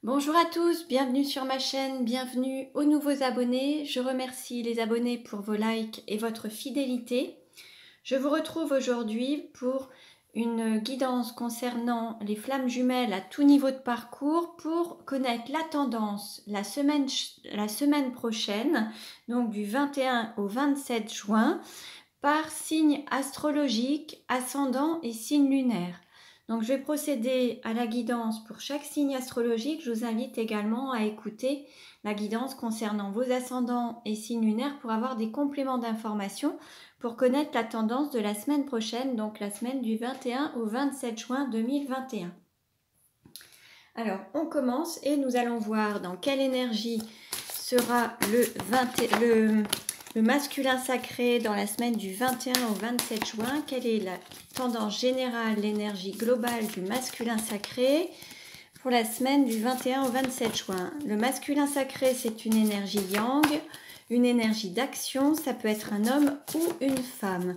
Bonjour à tous, bienvenue sur ma chaîne, bienvenue aux nouveaux abonnés. Je remercie les abonnés pour vos likes et votre fidélité. Je vous retrouve aujourd'hui pour une guidance concernant les flammes jumelles à tout niveau de parcours pour connaître la tendance la semaine prochaine, donc du 21 au 27 juin, par signe astrologique, ascendant et signe lunaire. Donc je vais procéder à la guidance pour chaque signe astrologique. Je vous invite également à écouter la guidance concernant vos ascendants et signes lunaires pour avoir des compléments d'informations pour connaître la tendance de la semaine prochaine, donc la semaine du 21 au 27 juin 2021. Alors on commence et nous allons voir dans quelle énergie sera le masculin sacré dans la semaine du 21 au 27 juin. Quelle est la tendance générale, l'énergie globale du masculin sacré pour la semaine du 21 au 27 juin? Le masculin sacré, c'est une énergie yang, une énergie d'action. Ça peut être un homme ou une femme.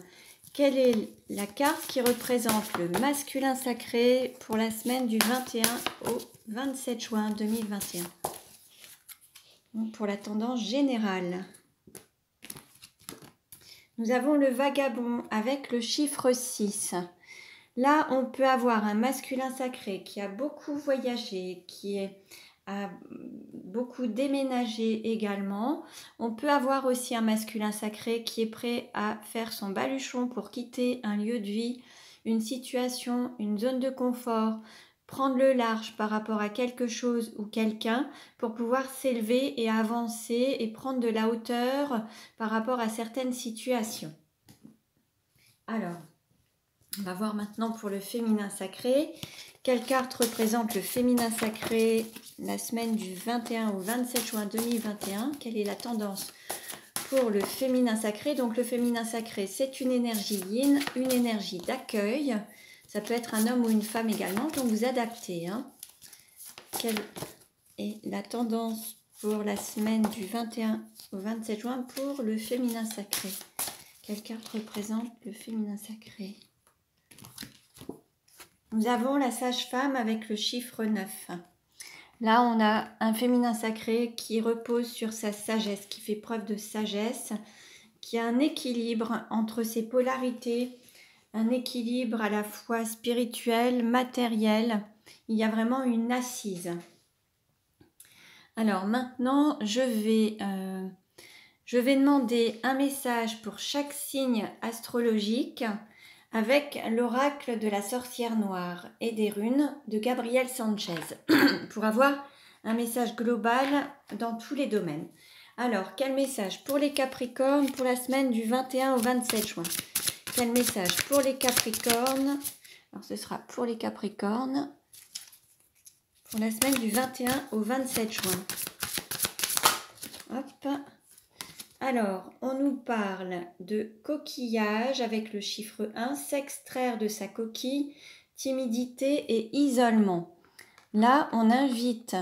Quelle est la carte qui représente le masculin sacré pour la semaine du 21 au 27 juin 2021? Pour la tendance générale. Nous avons le vagabond avec le chiffre 6. Là, on peut avoir un masculin sacré qui a beaucoup voyagé, a beaucoup déménagé également. On peut avoir aussi un masculin sacré qui est prêt à faire son baluchon pour quitter un lieu de vie, une situation, une zone de confort, prendre le large par rapport à quelque chose ou quelqu'un pour pouvoir s'élever et avancer et prendre de la hauteur par rapport à certaines situations. Alors, on va voir maintenant pour le féminin sacré. Quelle carte représente le féminin sacré la semaine du 21 au 27 juin 2021? Quelle est la tendance pour le féminin sacré? Donc le féminin sacré, c'est une énergie yin, une énergie d'accueil. Ça peut être un homme ou une femme également, donc vous adaptez. Quelle est la tendance pour la semaine du 21 au 27 juin pour le féminin sacré? Quelle carte représente le féminin sacré? Nous avons la sage-femme avec le chiffre 9. Là, on a un féminin sacré qui repose sur sa sagesse, qui fait preuve de sagesse, qui a un équilibre entre ses polarités, un équilibre à la fois spirituel, matériel. Il y a vraiment une assise. Alors maintenant, je vais demander un message pour chaque signe astrologique avec l'oracle de la sorcière noire et des runes de Gabriel Sanchez pour avoir un message global dans tous les domaines. Alors, quel message pour les Capricornes pour la semaine du 21 au 27 juin? Quel message pour les Capricornes? Alors, ce sera pour les Capricornes pour la semaine du 21 au 27 juin. Hop. Alors, on nous parle de coquillage avec le chiffre 1, s'extraire de sa coquille, timidité et isolement. Là, on invite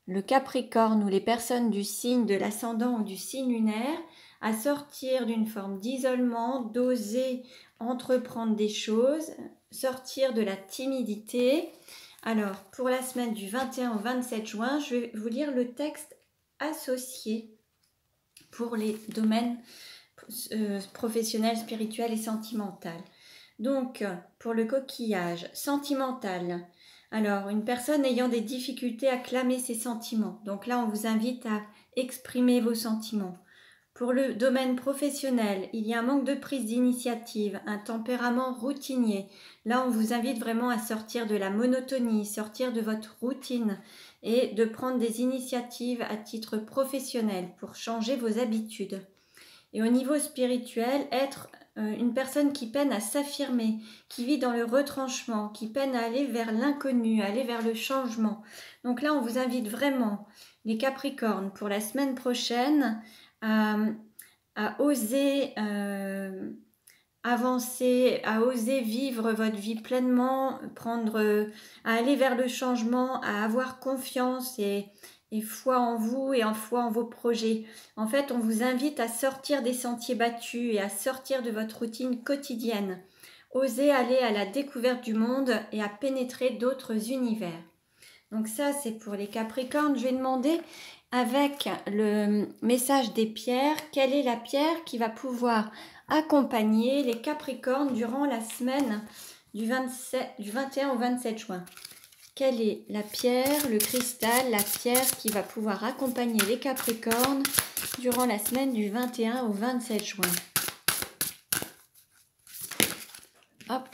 le Capricorne ou les personnes du signe de l'ascendant ou du signe lunaire à sortir d'une forme d'isolement, d'oser entreprendre des choses, sortir de la timidité. Alors, pour la semaine du 21 au 27 juin, je vais vous lire le texte associé pour les domaines professionnels, spirituels et sentimentaux. Donc, pour le coquillage sentimental, alors une personne ayant des difficultés à clamer ses sentiments. Donc là, on vous invite à exprimer vos sentiments. Pour le domaine professionnel, il y a un manque de prise d'initiative, un tempérament routinier. Là, on vous invite vraiment à sortir de la monotonie, sortir de votre routine et de prendre des initiatives à titre professionnel pour changer vos habitudes. Et au niveau spirituel, être une personne qui peine à s'affirmer, qui vit dans le retranchement, qui peine à aller vers l'inconnu, à aller vers le changement. Donc là, on vous invite vraiment, les Capricornes, pour la semaine prochaine, à oser avancer, à oser vivre votre vie pleinement, à aller vers le changement, à avoir confiance et foi en vous et en foi en vos projets. En fait, on vous invite à sortir des sentiers battus et à sortir de votre routine quotidienne. Osez aller à la découverte du monde et à pénétrer d'autres univers. Donc ça, c'est pour les Capricornes. Je vais demander avec le message des pierres, quelle est la pierre qui va pouvoir accompagner les Capricornes durant la semaine du 21 au 27 juin. Quelle est la pierre, le cristal, la pierre qui va pouvoir accompagner les Capricornes durant la semaine du 21 au 27 juin? Hop,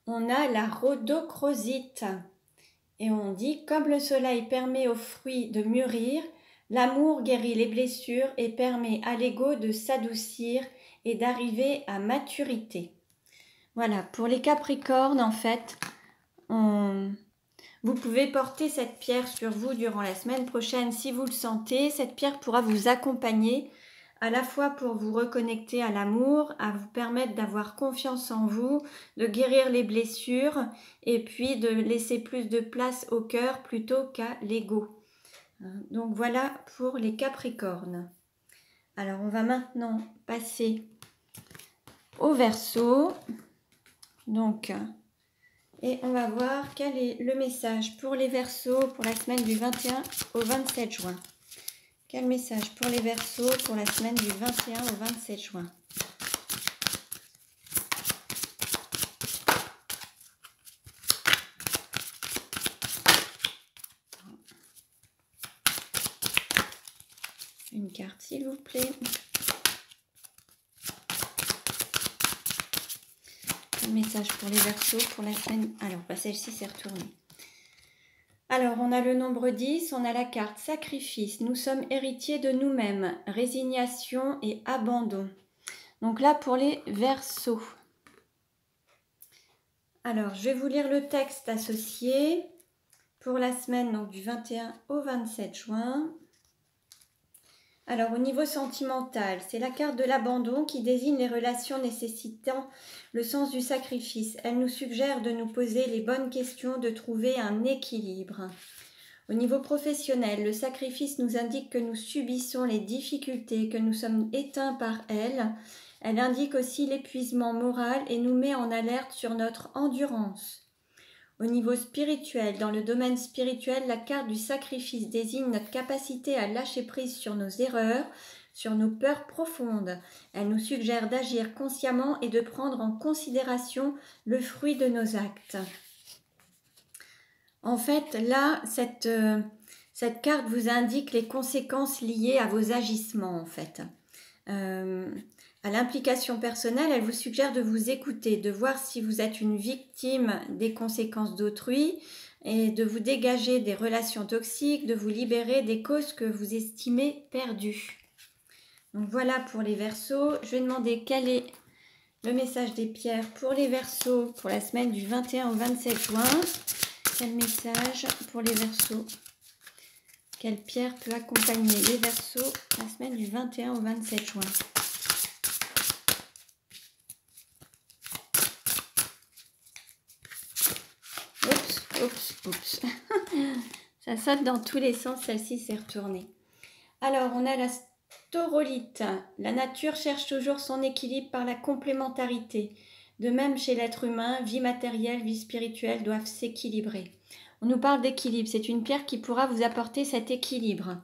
on a la rhodochrosite. Et on dit, comme le soleil permet aux fruits de mûrir, l'amour guérit les blessures et permet à l'ego de s'adoucir et d'arriver à maturité. Voilà, pour les Capricornes, en fait, vous pouvez porter cette pierre sur vous durant la semaine prochaine si vous le sentez. Cette pierre pourra vous accompagner à la fois pour vous reconnecter à l'amour, à vous permettre d'avoir confiance en vous, de guérir les blessures et puis de laisser plus de place au cœur plutôt qu'à l'ego. Donc voilà pour les Capricornes. Alors on va maintenant passer au Verseau. Donc, et on va voir quel est le message pour les Verseaux pour la semaine du 21 au 27 juin. Quel message pour les Verseaux pour la semaine du 21 au 27 juin? Une carte, s'il vous plaît. Un message pour les Verseaux pour la semaine... Alors, celle-ci s'est retournée. Alors, on a le nombre 10, on a la carte sacrifice. Nous sommes héritiers de nous-mêmes. Résignation et abandon. Donc là, pour les Verseaux. Alors, je vais vous lire le texte associé pour la semaine donc, du 21 au 27 juin. Alors, au niveau sentimental, c'est la carte de l'abandon qui désigne les relations nécessitant le sens du sacrifice. Elle nous suggère de nous poser les bonnes questions, de trouver un équilibre. Au niveau professionnel, le sacrifice nous indique que nous subissons les difficultés, que nous sommes éteints par elles. Elle indique aussi l'épuisement moral et nous met en alerte sur notre endurance. Au niveau spirituel, dans le domaine spirituel, la carte du sacrifice désigne notre capacité à lâcher prise sur nos erreurs, sur nos peurs profondes. Elle nous suggère d'agir consciemment et de prendre en considération le fruit de nos actes. En fait, là, cette carte vous indique les conséquences liées à vos agissements, en fait. À l'implication personnelle, elle vous suggère de vous écouter, de voir si vous êtes une victime des conséquences d'autrui et de vous dégager des relations toxiques, de vous libérer des causes que vous estimez perdues. Donc voilà pour les Verseaux. Je vais demander quel est le message des pierres pour les Verseaux pour la semaine du 21 au 27 juin. Quel message pour les Verseaux? Quelle pierre peut accompagner les Verseaux la semaine du 21 au 27 juin? Oups. Ça saute dans tous les sens, celle-ci s'est retournée. Alors, on a la staurolite. La nature cherche toujours son équilibre par la complémentarité. De même, chez l'être humain, vie matérielle, vie spirituelle doivent s'équilibrer. On nous parle d'équilibre. C'est une pierre qui pourra vous apporter cet équilibre.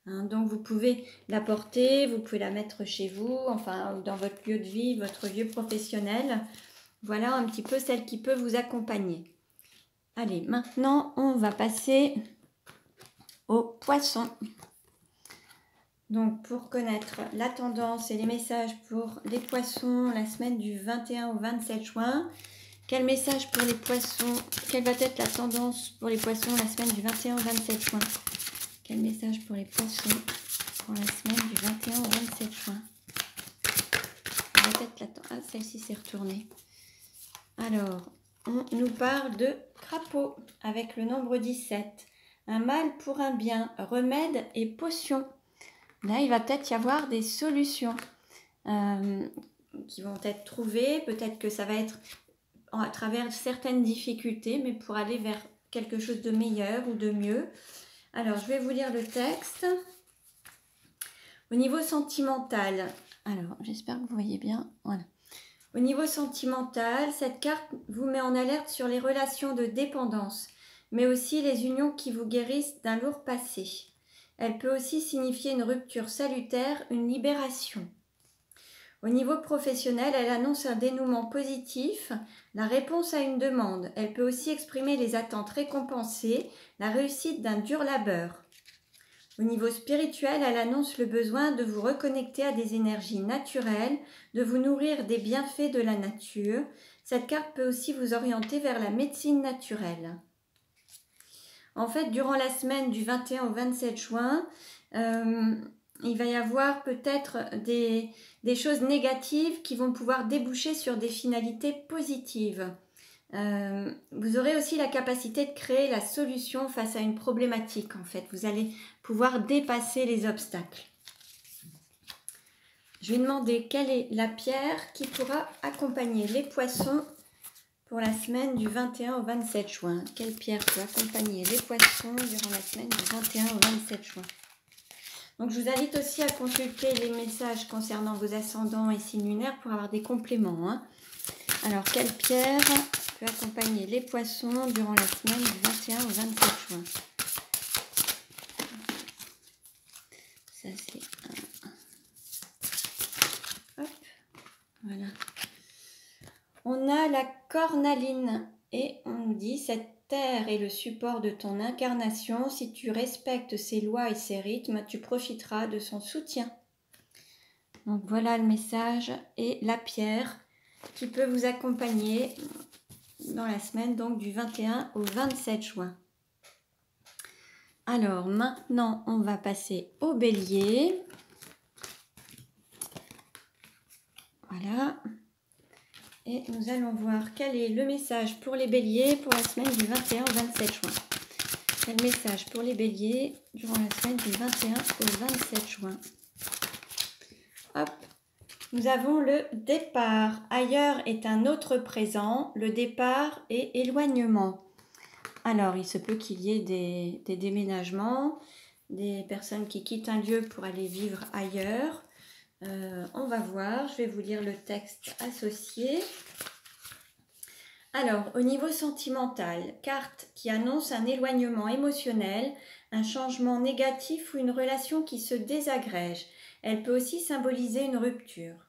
Donc, vous pouvez la porter, vous pouvez la mettre chez vous, enfin, dans votre lieu de vie, votre lieu professionnel. Voilà un petit peu celle qui peut vous accompagner. Allez, maintenant, on va passer aux poissons. Donc, pour connaître la tendance et les messages pour les poissons la semaine du 21 au 27 juin, quel message pour les poissons? Quelle va être la tendance pour les poissons la semaine du 21 au 27 juin? Quel message pour les poissons pour la semaine du 21 au 27 juin? Ah, celle-ci s'est retournée. Alors, on nous parle de crapaud avec le nombre 17. Un mal pour un bien, remède et potion. Là, il va peut-être y avoir des solutions qui vont être trouvées. Peut-être que ça va être à travers certaines difficultés, mais pour aller vers quelque chose de meilleur ou de mieux. Alors, je vais vous lire le texte. Au niveau sentimental, alors j'espère que vous voyez bien. Voilà. Au niveau sentimental, cette carte vous met en alerte sur les relations de dépendance. mais aussi les unions qui vous guérissent d'un lourd passé. Elle peut aussi signifier une rupture salutaire, une libération. Au niveau professionnel, elle annonce un dénouement positif, la réponse à une demande. Elle peut aussi exprimer les attentes récompensées, la réussite d'un dur labeur. Au niveau spirituel, elle annonce le besoin de vous reconnecter à des énergies naturelles, de vous nourrir des bienfaits de la nature. Cette carte peut aussi vous orienter vers la médecine naturelle. En fait, durant la semaine du 21 au 27 juin, il va y avoir peut-être des choses négatives qui vont pouvoir déboucher sur des finalités positives. Vous aurez aussi la capacité de créer la solution face à une problématique, en fait. Vous allez pouvoir dépasser les obstacles. Je vais demander quelle est la pierre qui pourra accompagner les poissons pour la semaine du 21 au 27 juin. Quelle pierre peut accompagner les poissons durant la semaine du 21 au 27 juin? Donc, je vous invite aussi à consulter les messages concernant vos ascendants et signes lunaires pour avoir des compléments. Hein. Alors, quelle pierre peut accompagner les poissons durant la semaine du 21 au 27 juin? Ça, c'est un... Hop, voilà. On a la cornaline et on nous dit « Cette terre est le support de ton incarnation. Si tu respectes ses lois et ses rythmes, tu profiteras de son soutien. » Donc voilà le message et la pierre qui peut vous accompagner dans la semaine donc du 21 au 27 juin. Alors maintenant, on va passer au bélier. Voilà. Et nous allons voir quel est le message pour les béliers pour la semaine du 21 au 27 juin. Quel message pour les béliers durant la semaine du 21 au 27 juin. Hop. Nous avons le départ. Ailleurs est un autre présent. Le départ et éloignement. Alors, il se peut qu'il y ait des déménagements, des personnes qui quittent un lieu pour aller vivre ailleurs. On va voir, je vais vous lire le texte associé. Alors, au niveau sentimental, carte qui annonce un éloignement émotionnel, un changement négatif ou une relation qui se désagrège. Elle peut aussi symboliser une rupture.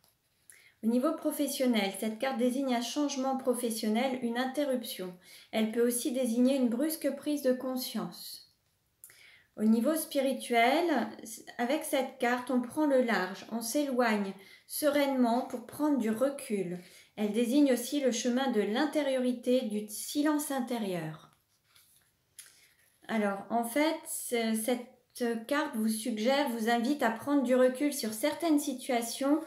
Au niveau professionnel, cette carte désigne un changement professionnel, une interruption. Elle peut aussi désigner une brusque prise de conscience. Au niveau spirituel, avec cette carte, on prend le large, on s'éloigne sereinement pour prendre du recul. Elle désigne aussi le chemin de l'intériorité, du silence intérieur. Alors, en fait, cette carte vous suggère, vous invite à prendre du recul sur certaines situations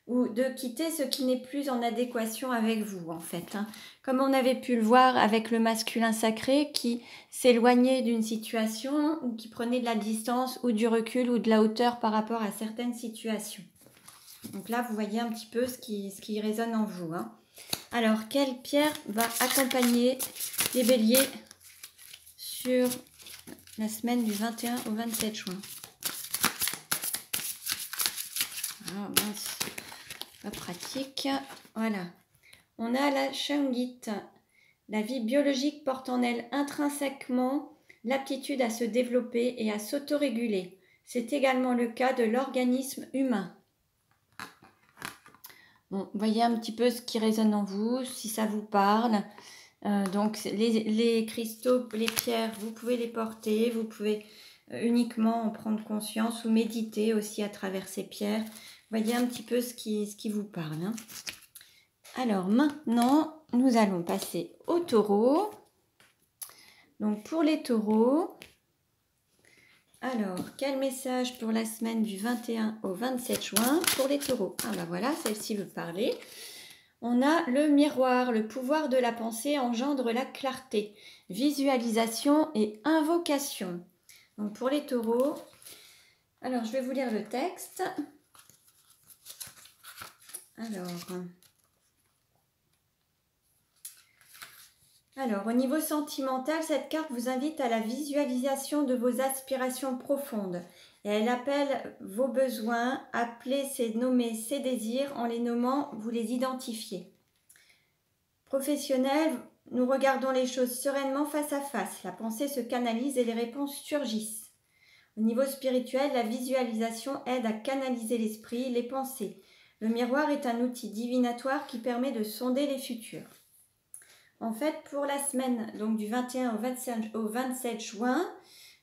ou de quitter ce qui n'est plus en adéquation avec vous, en fait. Comme on avait pu le voir avec le masculin sacré qui s'éloignait d'une situation ou qui prenait de la distance ou du recul ou de la hauteur par rapport à certaines situations. Donc là, vous voyez un petit peu ce qui résonne en vous. Alors, quelle pierre va accompagner les béliers sur la semaine du 21 au 27 juin? Ah mince, pas pratique. Voilà. On a la Shungite. La vie biologique porte en elle intrinsèquement l'aptitude à se développer et à s'autoréguler. C'est également le cas de l'organisme humain. Bon, voyez un petit peu ce qui résonne en vous, si ça vous parle. Donc les cristaux, les pierres, vous pouvez les porter, vous pouvez uniquement en prendre conscience ou méditer aussi à travers ces pierres. Voyez un petit peu ce qui vous parle. Alors maintenant, nous allons passer au taureau. Donc pour les taureaux, alors quel message pour la semaine du 21 au 27 juin pour les taureaux? Ah ben voilà, celle-ci veut parler. On a le miroir, le pouvoir de la pensée engendre la clarté, visualisation et invocation. Donc pour les taureaux, alors je vais vous lire le texte. Alors, au niveau sentimental, cette carte vous invite à la visualisation de vos aspirations profondes. Et elle appelle vos besoins, nommer ces désirs, en les nommant, vous les identifiez. Professionnel, nous regardons les choses sereinement face à face. La pensée se canalise et les réponses surgissent. Au niveau spirituel, la visualisation aide à canaliser l'esprit, les pensées. Le miroir est un outil divinatoire qui permet de sonder les futurs. En fait, pour la semaine donc du 21 au 27 juin,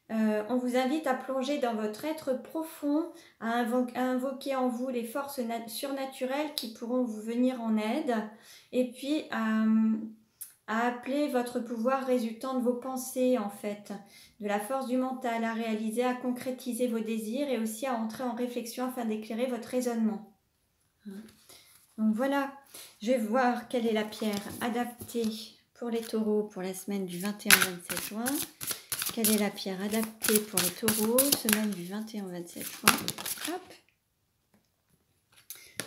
on vous invite à plonger dans votre être profond, à invoquer en vous les forces surnaturelles qui pourront vous venir en aide, et puis à appeler votre pouvoir résultant de vos pensées, en fait, de la force du mental, à réaliser, à concrétiser vos désirs et aussi à entrer en réflexion afin d'éclairer votre raisonnement. Donc voilà, je vais voir quelle est la pierre adaptée pour les taureaux pour la semaine du 21 au 27 juin. Quelle est la pierre adaptée pour les taureaux, semaine du 21 au 27 juin. Hop.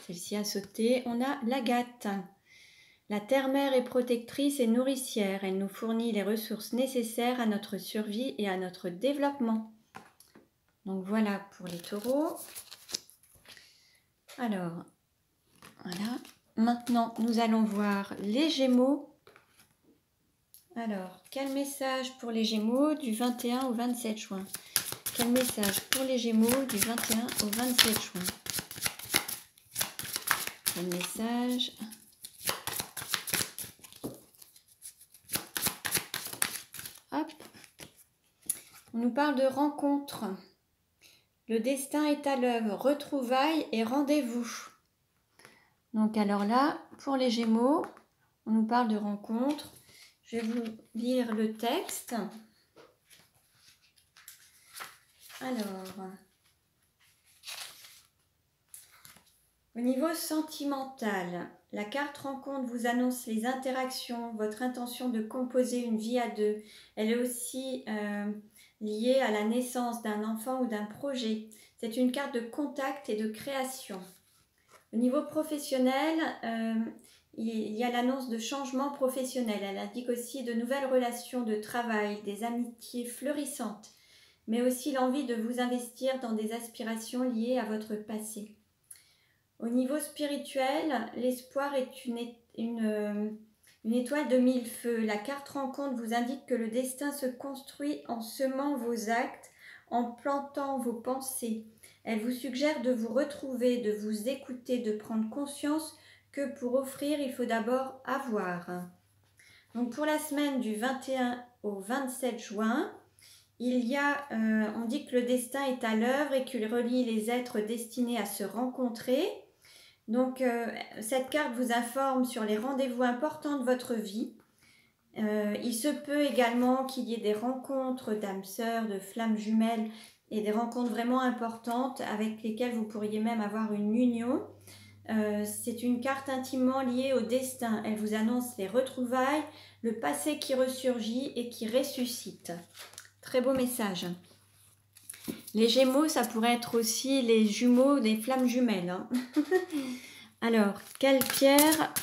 Celle-ci a sauté. On a l'agate. La terre-mère est protectrice et nourricière. Elle nous fournit les ressources nécessaires à notre survie et à notre développement. Donc voilà pour les taureaux. Alors, voilà. Maintenant, nous allons voir les Gémeaux. Alors, quel message pour les Gémeaux du 21 au 27 juin? Quel message pour les Gémeaux du 21 au 27 juin? Quel message? Hop. On nous parle de rencontre. Le destin est à l'œuvre, retrouvailles et rendez-vous. Donc alors là, pour les Gémeaux, on nous parle de rencontre. Je vais vous lire le texte. Alors, au niveau sentimental, la carte rencontre vous annonce les interactions, votre intention de composer une vie à deux. Elle est aussi liée à la naissance d'un enfant ou d'un projet. C'est une carte de contact et de création. Au niveau professionnel, il y a l'annonce de changements professionnels. Elle indique aussi de nouvelles relations de travail, des amitiés fleurissantes, mais aussi l'envie de vous investir dans des aspirations liées à votre passé. Au niveau spirituel, l'espoir est une étoile de mille feux. La carte rencontre vous indique que le destin se construit en semant vos actes, en plantant vos pensées. Elle vous suggère de vous retrouver, de vous écouter, de prendre conscience que pour offrir, il faut d'abord avoir. Donc pour la semaine du 21 au 27 juin, on dit que le destin est à l'œuvre et qu'il relie les êtres destinés à se rencontrer. Donc cette carte vous informe sur les rendez-vous importants de votre vie. Il se peut également qu'il y ait des rencontres d'âmes sœurs, de flammes jumelles et des rencontres vraiment importantes avec lesquelles vous pourriez même avoir une union. C'est une carte intimement liée au destin. Elle vous annonce les retrouvailles, le passé qui ressurgit et qui ressuscite. Très beau message. Les Gémeaux, ça pourrait être aussi les jumeaux des flammes jumelles. Hein. Alors, quelle pierre,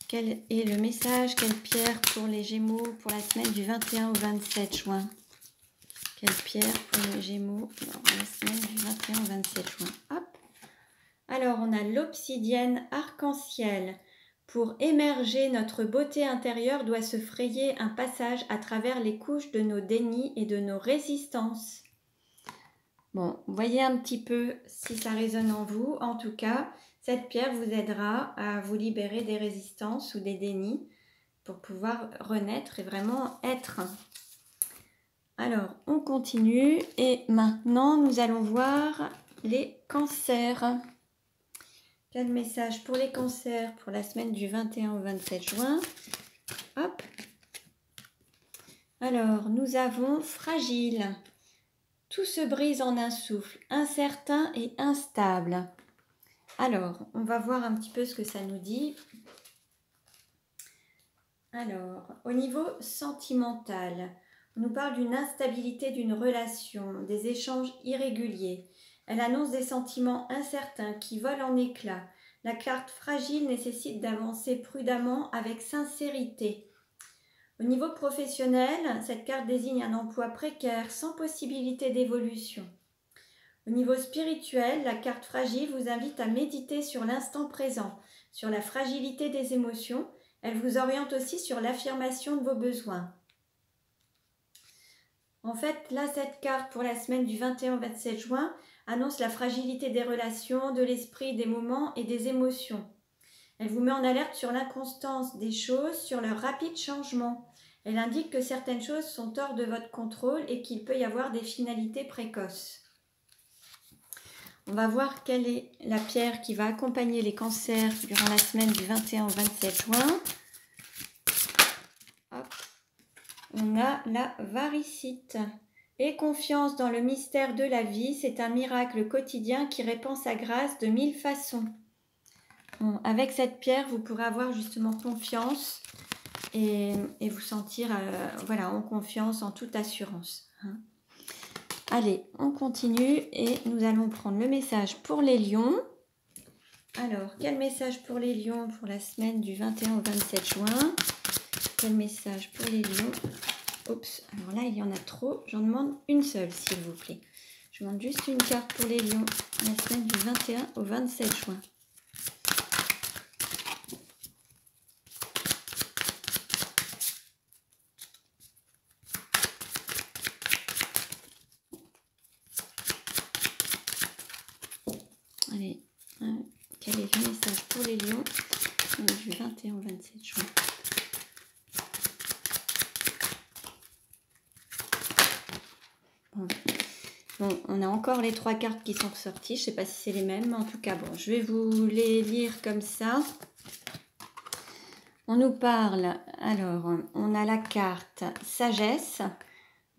quel est le message, quelle pierre pour les Gémeaux pour la semaine du 21 au 27 juin? Quelle pierre pour les Gémeaux pour la semaine du 21 au 27 juin? Hop. Alors, on a l'obsidienne arc-en-ciel. Pour émerger, notre beauté intérieure doit se frayer un passage à travers les couches de nos dénis et de nos résistances. Bon, voyez un petit peu si ça résonne en vous. En tout cas, cette pierre vous aidera à vous libérer des résistances ou des dénis pour pouvoir renaître et vraiment être. Alors, on continue et maintenant, nous allons voir les cancers. Quel message pour les cancers pour la semaine du 21 au 27 juin? Hop. Alors, nous avons fragile. Tout se brise en un souffle, incertain et instable. Alors, on va voir un petit peu ce que ça nous dit. Alors, au niveau sentimental, on nous parle d'une instabilité d'une relation, des échanges irréguliers. Elle annonce des sentiments incertains qui volent en éclats. La carte fragile nécessite d'avancer prudemment avec sincérité. Au niveau professionnel, cette carte désigne un emploi précaire sans possibilité d'évolution. Au niveau spirituel, la carte fragile vous invite à méditer sur l'instant présent, sur la fragilité des émotions Elle vous oriente aussi sur l'affirmation de vos besoins. En fait, là, cette carte pour la semaine du 21 au 27 juin annonce la fragilité des relations, de l'esprit, des moments et des émotions. Elle vous met en alerte sur l'inconstance des choses, sur leur rapide changement. Elle indique que certaines choses sont hors de votre contrôle et qu'il peut y avoir des finalités précoces. On va voir quelle est la pierre qui va accompagner les cancers durant la semaine du 21 au 27 juin. Hop. On a la varicite. Aie confiance dans le mystère de la vie, c'est un miracle quotidien qui répand sa grâce de 1000 façons. Bon, avec cette pierre, vous pourrez avoir justement confiance et vous sentir voilà, en confiance, en toute assurance. Hein. Allez, on continue et nous allons prendre le message pour les lions. Alors, quel message pour les lions pour la semaine du 21 au 27 juin? Quel message pour les lions? Oups, alors là, il y en a trop. J'en demande une seule, s'il vous plaît. Je demande juste une carte pour les lions la semaine du 21 au 27 juin. Allez, quel est le message pour les lions du 21 au 27 juin? Bon, on a encore les 3 cartes qui sont sorties. Je ne sais pas si c'est les mêmes, mais en tout cas, bon, je vais vous les lire comme ça. On nous parle, alors, on a la carte sagesse.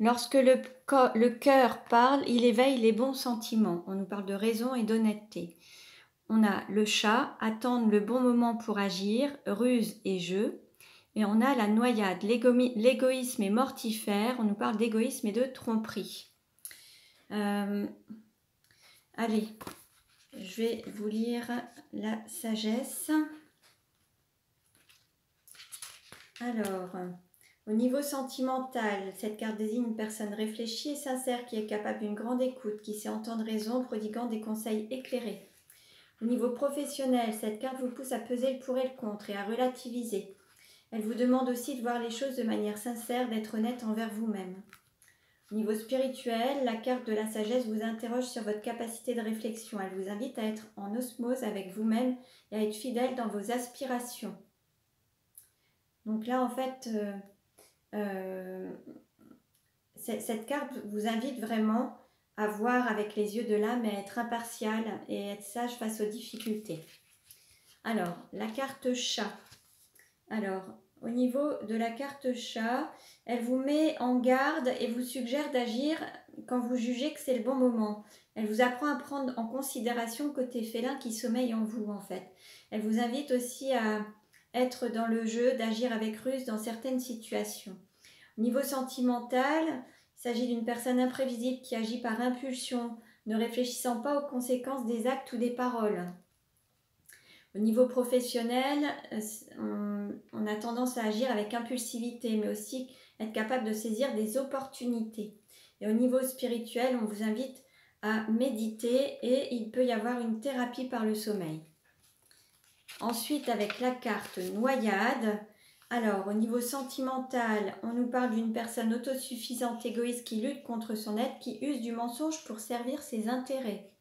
Lorsque le cœur parle, il éveille les bons sentiments. On nous parle de raison et d'honnêteté. On a le chat, attendre le bon moment pour agir, ruse et jeu. Et on a la noyade, l'égoïsme est mortifère. On nous parle d'égoïsme et de tromperie. Allez, je vais vous lire la sagesse. Alors, au niveau sentimental, cette carte désigne une personne réfléchie et sincère qui est capable d'une grande écoute, qui sait entendre raison, prodiguant des conseils éclairés. Au niveau professionnel, cette carte vous pousse à peser le pour et le contre et à relativiser. Elle vous demande aussi de voir les choses de manière sincère, d'être honnête envers vous-même. Au niveau spirituel, la carte de la sagesse vous interroge sur votre capacité de réflexion. Elle vous invite à être en osmose avec vous-même et à être fidèle dans vos aspirations. Donc là, en fait, cette carte vous invite vraiment à voir avec les yeux de l'âme et à être impartial et être sage face aux difficultés. Alors, la carte chat. Alors, au niveau de la carte chat, elle vous met en garde et vous suggère d'agir quand vous jugez que c'est le bon moment. Elle vous apprend à prendre en considération le côté félin qui sommeille en vous, en fait. Elle vous invite aussi à être dans le jeu, d'agir avec ruse dans certaines situations. Au niveau sentimental, il s'agit d'une personne imprévisible qui agit par impulsion, ne réfléchissant pas aux conséquences des actes ou des paroles. Au niveau professionnel, on a tendance à agir avec impulsivité, mais aussi être capable de saisir des opportunités. Et au niveau spirituel, on vous invite à méditer et il peut y avoir une thérapie par le sommeil. Ensuite, avec la carte noyade, alors au niveau sentimental, on nous parle d'une personne autosuffisante, égoïste qui lutte contre son être, qui use du mensonge pour servir ses intérêts.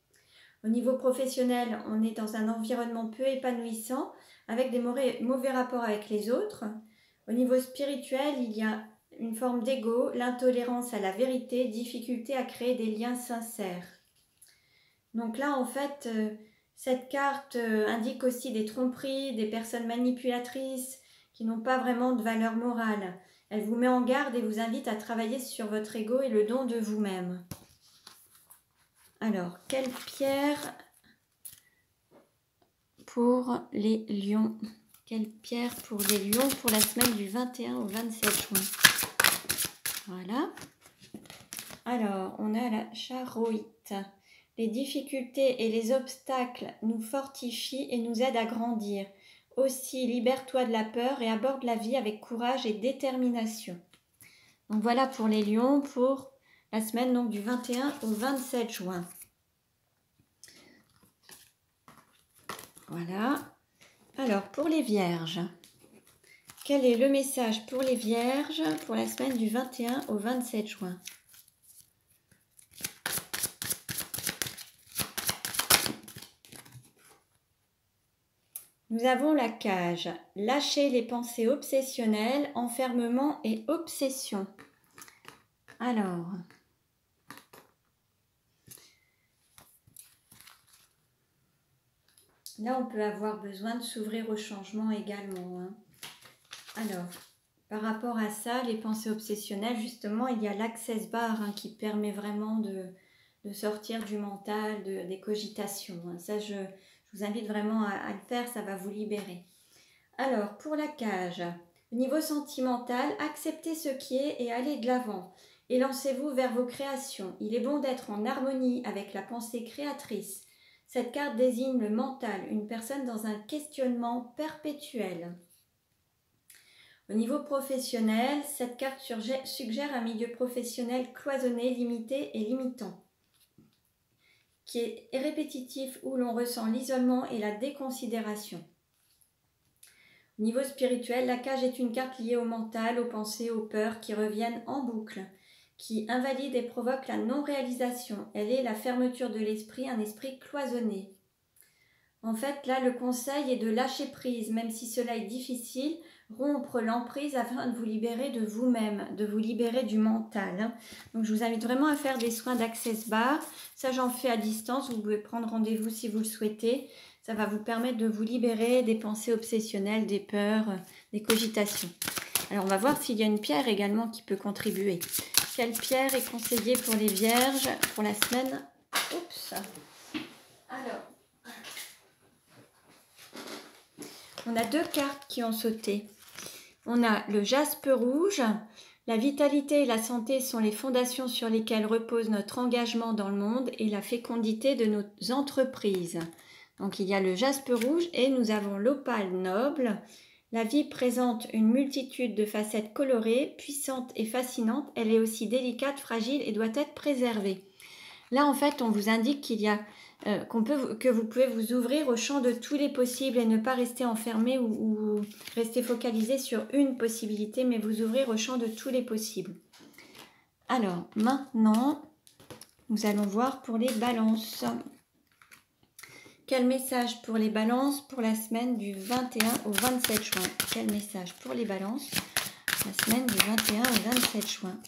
Au niveau professionnel, on est dans un environnement peu épanouissant, avec des mauvais rapports avec les autres. Au niveau spirituel, il y a une forme d'ego, l'intolérance à la vérité, difficulté à créer des liens sincères. Donc là, en fait, cette carte indique aussi des tromperies, des personnes manipulatrices qui n'ont pas vraiment de valeur morale. Elle vous met en garde et vous invite à travailler sur votre ego et le don de vous-même. Alors, quelle pierre pour les lions? Quelle pierre pour les lions pour la semaine du 21 au 27 juin? Voilà. Alors, on a la charoïte. Les difficultés et les obstacles nous fortifient et nous aident à grandir. Aussi, libère-toi de la peur et aborde la vie avec courage et détermination. Donc voilà pour les lions pour la semaine donc, du 21 au 27 juin. Voilà. Alors, pour les vierges. quel est le message pour les Vierges pour la semaine du 21 au 27 juin? Nous avons la cage. Lâchez les pensées obsessionnelles, enfermement et obsession. Alors, là, on peut avoir besoin de s'ouvrir au changement également, hein. Alors, par rapport à ça, les pensées obsessionnelles, justement, il y a l'Access Bar, hein, qui permet vraiment de sortir du mental, des cogitations, hein. Ça, je vous invite vraiment à le faire, ça va vous libérer. Alors, pour la cage, au niveau sentimental, acceptez ce qui est et allez de l'avant. Et lancez-vous vers vos créations. Il est bon d'être en harmonie avec la pensée créatrice. Cette carte désigne le mental, une personne dans un questionnement perpétuel. Au niveau professionnel, cette carte suggère un milieu professionnel cloisonné, limité et limitant, qui est répétitif, où l'on ressent l'isolement et la déconsidération. Au niveau spirituel, la cage est une carte liée au mental, aux pensées, aux peurs qui reviennent en boucle, qui invalide et provoque la non-réalisation. Elle est la fermeture de l'esprit, un esprit cloisonné. En fait, là, le conseil est de lâcher prise, même si cela est difficile, rompre l'emprise afin de vous libérer de vous-même, de vous libérer du mental, hein. Donc, je vous invite vraiment à faire des soins d'Access Bar. Ça, j'en fais à distance. Vous pouvez prendre rendez-vous si vous le souhaitez. Ça va vous permettre de vous libérer des pensées obsessionnelles, des peurs, des cogitations. Alors, on va voir s'il y a une pierre également qui peut contribuer. Quelle pierre est conseillée pour les Vierges pour la semaine? Oups. Alors, on a deux cartes qui ont sauté. On a le jaspe rouge. La vitalité et la santé sont les fondations sur lesquelles repose notre engagement dans le monde et la fécondité de nos entreprises. Donc il y a le jaspe rouge et nous avons l'opale noble. La vie présente une multitude de facettes colorées, puissantes et fascinantes. Elle est aussi délicate, fragile et doit être préservée. Là, en fait, on vous indique qu'il y a que vous pouvez vous ouvrir au champ de tous les possibles et ne pas rester enfermé ou rester focalisé sur une possibilité, mais vous ouvrir au champ de tous les possibles. Alors, maintenant, nous allons voir pour les balances. Quel message pour les balances pour la semaine du 21 au 27 juin? Quel message pour les balances la semaine du 21 au 27 juin?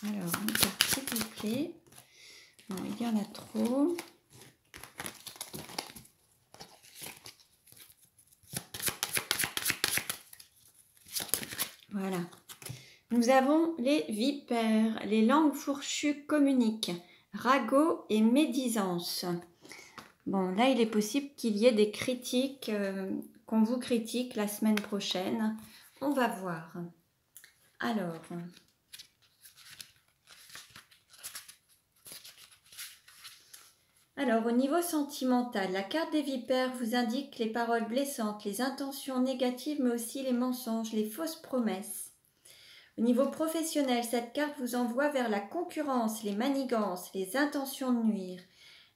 Alors, une carte s'il vous plaît. Non, il y en a trop. Voilà. Nous avons les vipères, les langues fourchues communiquent, ragot et médisance. Bon, là, il est possible qu'il y ait des critiques, qu'on vous critique la semaine prochaine. On va voir. Alors, au niveau sentimental, la carte des vipères vous indique les paroles blessantes, les intentions négatives, mais aussi les mensonges, les fausses promesses. Au niveau professionnel, cette carte vous envoie vers la concurrence, les manigances, les intentions de nuire.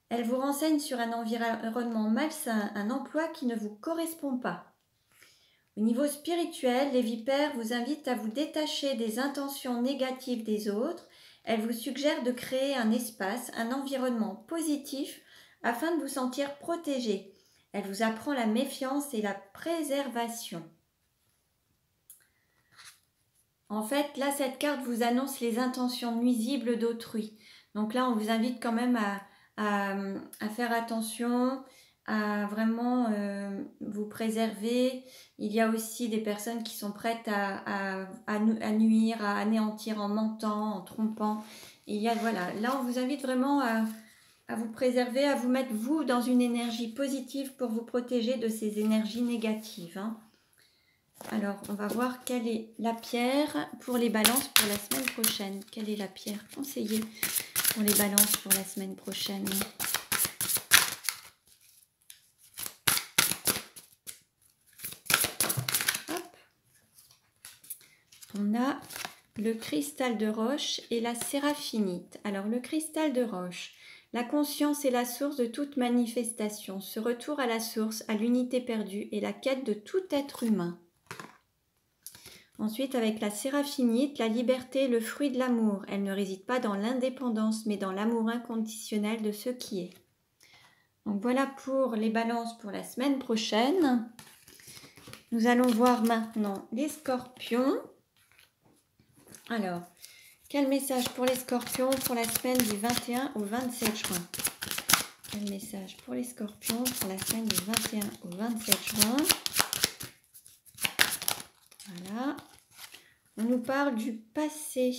Elle vous renseigne sur un environnement malsain, un emploi qui ne vous correspond pas. Au niveau spirituel, les vipères vous invitent à vous détacher des intentions négatives des autres. Elle vous suggère de créer un espace, un environnement positif afin de vous sentir protégé. Elle vous apprend la méfiance et la préservation. En fait, là, cette carte vous annonce les intentions nuisibles d'autrui. Donc là, on vous invite quand même à faire attention, à vraiment vous préserver. Il y a aussi des personnes qui sont prêtes à nuire, à anéantir en mentant, en trompant. Il y a, voilà, là, on vous invite vraiment à vous préserver, à vous mettre, vous, dans une énergie positive pour vous protéger de ces énergies négatives, hein. Alors, on va voir quelle est la pierre pour les balances pour la semaine prochaine. Quelle est la pierre conseillée pour les balances pour la semaine prochaine? Hop. On a le cristal de roche et la séraphinite. Alors le cristal de roche, la conscience est la source de toute manifestation, ce retour à la source, à l'unité perdue et la quête de tout être humain. Ensuite, avec la séraphinite, la liberté est le fruit de l'amour. Elle ne réside pas dans l'indépendance, mais dans l'amour inconditionnel de ce qui est. Donc voilà pour les balances pour la semaine prochaine. Nous allons voir maintenant les scorpions. Alors, quel message pour les scorpions pour la semaine du 21 au 27 juin? Quel message pour les scorpions pour la semaine du 21 au 27 juin? Voilà. On nous parle du passé,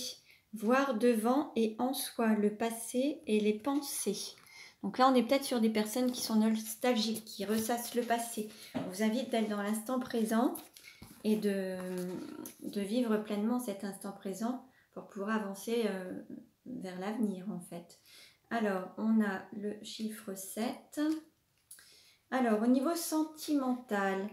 voir devant et en soi, le passé et les pensées. Donc là, on est peut-être sur des personnes qui sont nostalgiques, qui ressassent le passé. On vous invite d'être dans l'instant présent et de vivre pleinement cet instant présent pour pouvoir avancer vers l'avenir en fait. Alors, on a le chiffre 7. Alors, au niveau sentimental,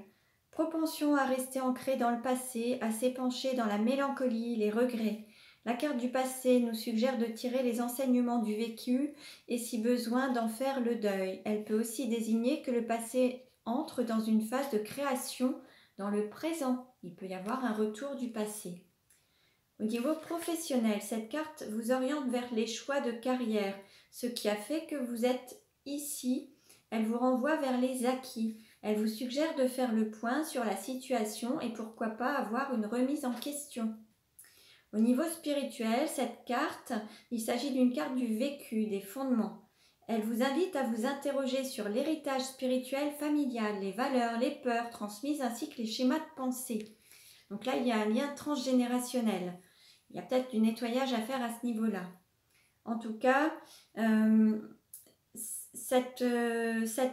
propension à rester ancré dans le passé, à s'épancher dans la mélancolie, les regrets. La carte du passé nous suggère de tirer les enseignements du vécu et si besoin d'en faire le deuil. Elle peut aussi désigner que le passé entre dans une phase de création dans le présent. Il peut y avoir un retour du passé. Au niveau professionnel, cette carte vous oriente vers les choix de carrière. Ce qui a fait que vous êtes ici, elle vous renvoie vers les acquis. Elle vous suggère de faire le point sur la situation et pourquoi pas avoir une remise en question. Au niveau spirituel, cette carte, il s'agit d'une carte du vécu, des fondements. Elle vous invite à vous interroger sur l'héritage spirituel familial, les valeurs, les peurs transmises ainsi que les schémas de pensée. Donc là, il y a un lien transgénérationnel. Il y a peut-être du nettoyage à faire à ce niveau-là. En tout cas, cette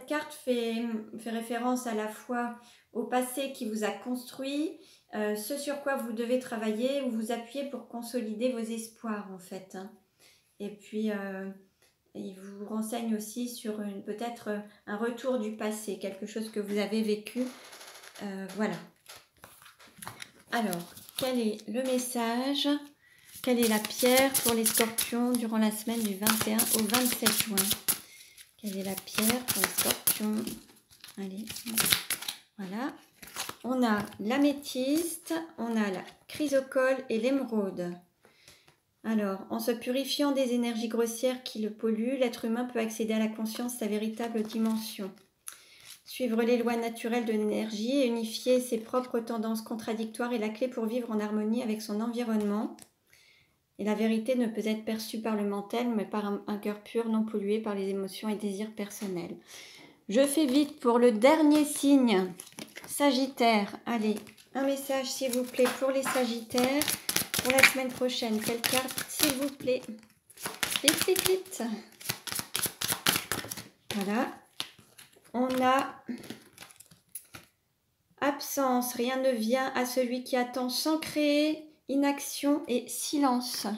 carte fait référence à la fois au passé qui vous a construit, ce sur quoi vous devez travailler ou vous appuyer pour consolider vos espoirs en fait. Et puis, il vous renseigne aussi sur peut-être un retour du passé, quelque chose que vous avez vécu. Voilà. Alors, quel est le message? Quelle est la pierre pour les scorpions durant la semaine du 21 au 27 juin? Quelle est la pierre pour les scorpions? Allez, voilà. On a l'améthyste, on a la chrysocole et l'émeraude. Alors, en se purifiant des énergies grossières qui le polluent, l'être humain peut accéder à la conscience, sa véritable dimension. Suivre les lois naturelles de l'énergie et unifier ses propres tendances contradictoires est la clé pour vivre en harmonie avec son environnement. Et la vérité ne peut être perçue par le mental, mais par un cœur pur, non pollué par les émotions et désirs personnels. Je fais vite pour le dernier signe, Sagittaire. Allez, un message s'il vous plaît pour les Sagittaires pour la semaine prochaine. Quelle carte s'il vous plaît? Vite, vite, vite. Voilà. On a absence, rien ne vient à celui qui attend sans créer, inaction et silence.